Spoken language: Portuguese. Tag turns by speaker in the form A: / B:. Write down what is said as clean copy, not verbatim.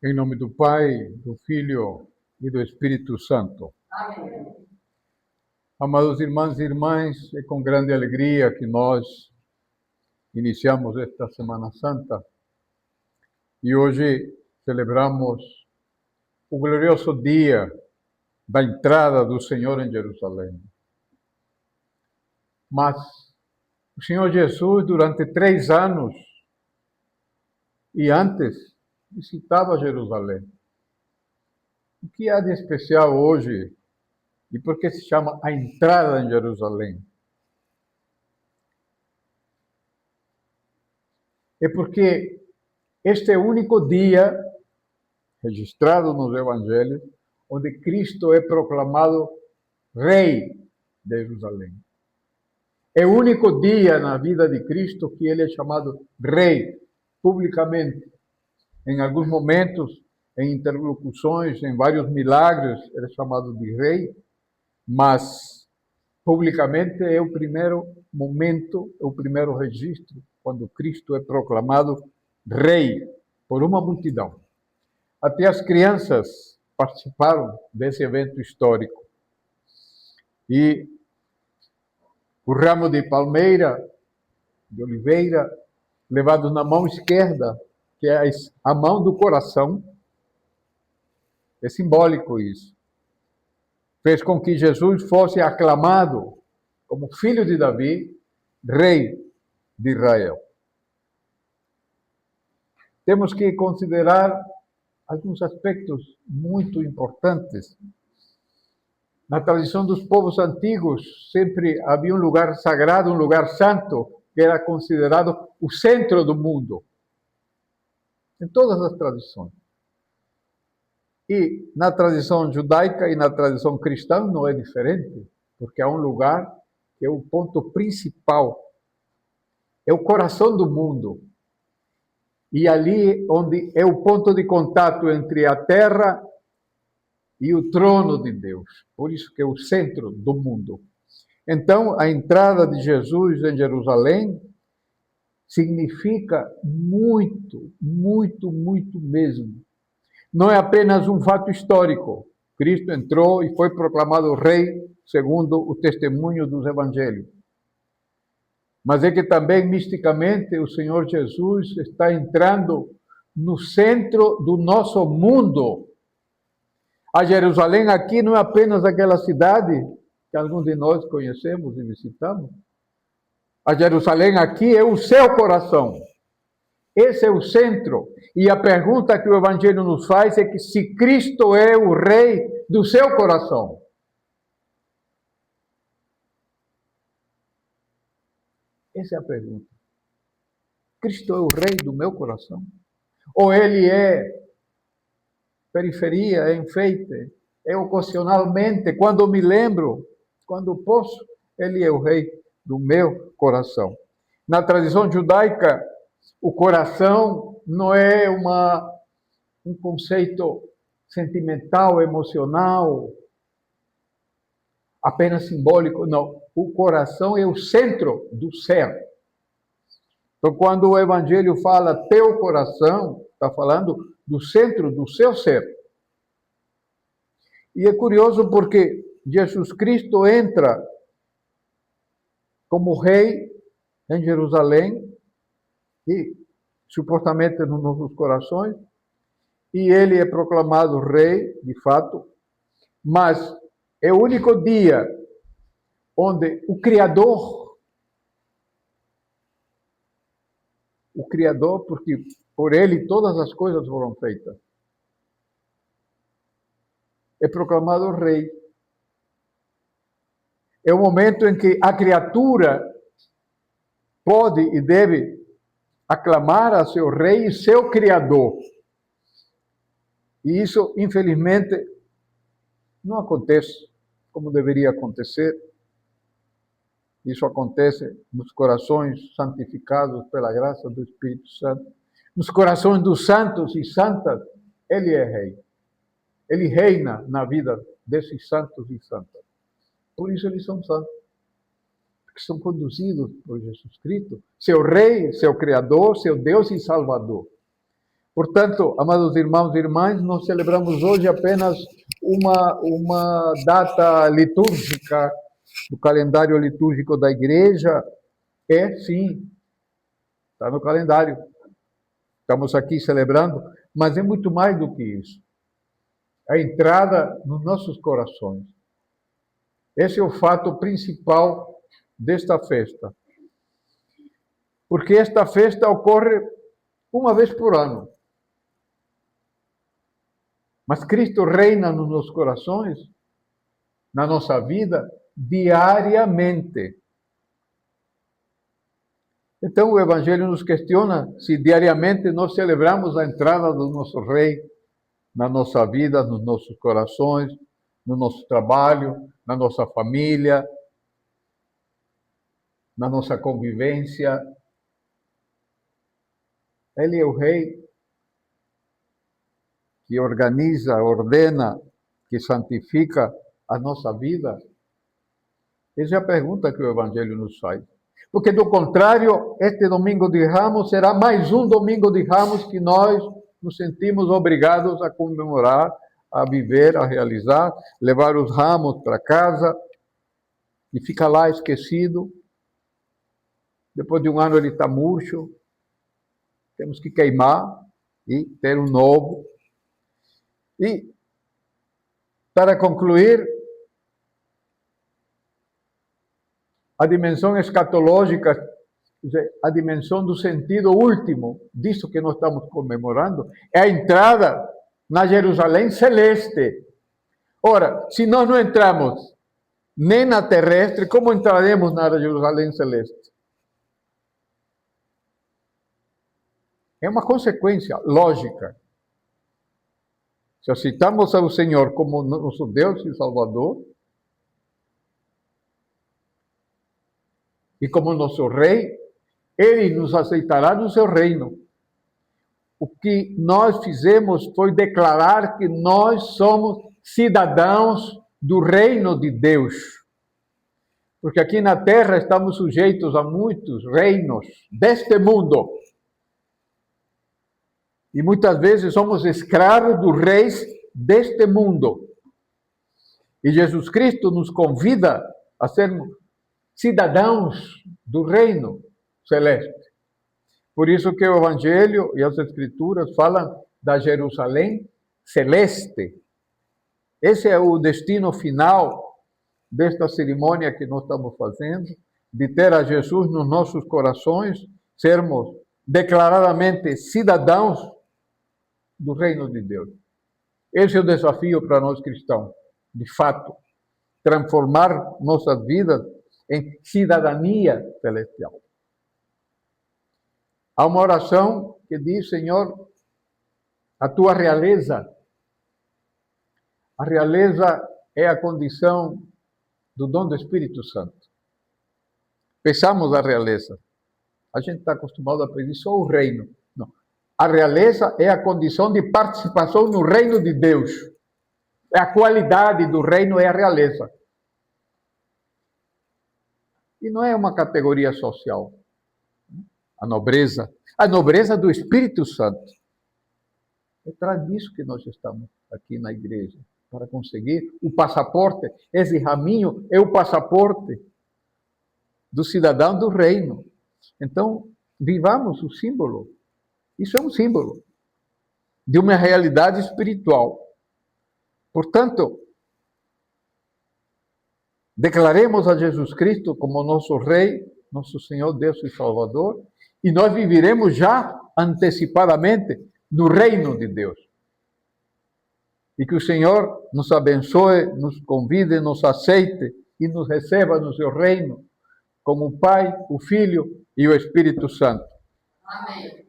A: Em nome do Pai, do Filho e do Espírito Santo.
B: Amém.
A: Amados irmãos e irmãs, é com grande alegria que nós iniciamos esta Semana Santa e hoje celebramos o glorioso dia da entrada do Senhor em Jerusalém. Mas o Senhor Jesus, durante 3 anos e antes, visitava Jerusalém. O que há de especial hoje? E por que se chama a entrada em Jerusalém? É porque este é o único dia registrado nos Evangelhos onde Cristo é proclamado Rei de Jerusalém. É o único dia na vida de Cristo que ele é chamado Rei, publicamente. Em alguns momentos, em interlocuções, em vários milagres, ele é chamado de Rei, mas publicamente é o primeiro momento, é o primeiro registro, quando Cristo é proclamado Rei por uma multidão. Até as crianças participaram desse evento histórico. E o ramo de palmeira, de oliveira, levado na mão esquerda, que é a mão do coração, é simbólico isso. Fez com que Jesus fosse aclamado como filho de Davi, rei de Israel. Temos que considerar alguns aspectos muito importantes. Na tradição dos povos antigos, sempre havia um lugar sagrado, um lugar santo, que era considerado o centro do mundo. Em todas as tradições. E na tradição judaica e na tradição cristã não é diferente, porque há um lugar que é o ponto principal, é o coração do mundo. E ali onde é o ponto de contato entre a terra e o trono de Deus. Por isso que é o centro do mundo. Então, a entrada de Jesus em Jerusalém significa muito, muito, muito mesmo. Não é apenas um fato histórico. Cristo entrou e foi proclamado rei, segundo o testemunho dos evangelhos. Mas é que também, misticamente, o Senhor Jesus está entrando no centro do nosso mundo. A Jerusalém aqui não é apenas aquela cidade que alguns de nós conhecemos e visitamos. A Jerusalém aqui é o seu coração. Esse é o centro. E a pergunta que o Evangelho nos faz é que se Cristo é o rei do seu coração. Essa é a pergunta. Cristo é o rei do meu coração? Ou ele é periferia, é enfeite, é ocasionalmente, quando me lembro, quando posso, ele é o rei do meu coração. Na tradição judaica, o coração não é um conceito sentimental, emocional, apenas simbólico, não. O coração é o centro do ser. Então, quando o Evangelho fala teu coração, está falando do centro do seu ser. E é curioso porque Jesus Cristo entra como rei em Jerusalém e supostamente nos nossos corações, e ele é proclamado rei, de fato, mas é o único dia onde o Criador, porque por ele todas as coisas foram feitas, é proclamado rei. É o momento em que a criatura pode e deve aclamar a seu rei e seu criador. E isso, infelizmente, não acontece como deveria acontecer. Isso acontece nos corações santificados pela graça do Espírito Santo. Nos corações dos santos e santas, ele é rei. Ele reina na vida desses santos e santas. Por isso eles são santos. Porque são conduzidos por Jesus Cristo, seu rei, seu criador, seu Deus e salvador. Portanto, amados irmãos e irmãs, nós celebramos hoje apenas uma data litúrgica do calendário litúrgico da igreja. Sim, está no calendário. Estamos aqui celebrando, mas é muito mais do que isso. A entrada nos nossos corações. Esse é o fato principal desta festa. Porque esta festa ocorre uma vez por ano. Mas Cristo reina nos nossos corações, na nossa vida, diariamente. Então o Evangelho nos questiona se diariamente nós celebramos a entrada do nosso Rei na nossa vida, nos nossos corações, no nosso trabalho, na nossa família, na nossa convivência. Ele é o Rei que organiza, ordena, que santifica a nossa vida. Essa é a pergunta que o Evangelho nos faz. Porque, do contrário, este domingo de Ramos será mais um domingo de Ramos que nós nos sentimos obrigados a comemorar, a viver, a realizar, levar os ramos para casa e fica lá esquecido. Depois de um ano ele está murcho, temos que queimar e ter um novo. E, para concluir, a dimensão escatológica, a dimensão do sentido último disso que nós estamos comemorando, é a entrada na Jerusalém celeste. Ora, se nós não entramos nem na terrestre, como entraremos na Jerusalém celeste? É uma consequência lógica. Se aceitamos ao Senhor como nosso Deus e Salvador, e como nosso Rei, Ele nos aceitará no seu reino. O que nós fizemos foi declarar que nós somos cidadãos do reino de Deus. Porque aqui na terra estamos sujeitos a muitos reinos deste mundo. E muitas vezes somos escravos dos reis deste mundo. E Jesus Cristo nos convida a sermos cidadãos do reino celeste. Por isso que o Evangelho e as Escrituras falam da Jerusalém celeste. Esse é o destino final desta cerimônia que nós estamos fazendo, de ter a Jesus nos nossos corações, sermos declaradamente cidadãos do reino de Deus. Esse é o desafio para nós cristãos, de fato, transformar nossas vidas em cidadania celestial. Há uma oração que diz: Senhor, a tua realeza. A realeza é a condição do dom do Espírito Santo. Pensamos a realeza. A gente está acostumado a pedir só o reino. Não. A realeza é a condição de participação no reino de Deus. É a qualidade do reino, é a realeza. E não é uma categoria social. A nobreza do Espírito Santo. É para isso que nós estamos aqui na igreja, para conseguir o passaporte. Esse raminho é o passaporte do cidadão do reino. Então, vivamos o símbolo. Isso é um símbolo de uma realidade espiritual. Portanto, declaremos a Jesus Cristo como nosso Rei, nosso Senhor, Deus e Salvador, e nós viviremos já antecipadamente no reino de Deus. E que o Senhor nos abençoe, nos convide, nos aceite e nos receba no seu reino, como o Pai, o Filho e o Espírito Santo.
B: Amém.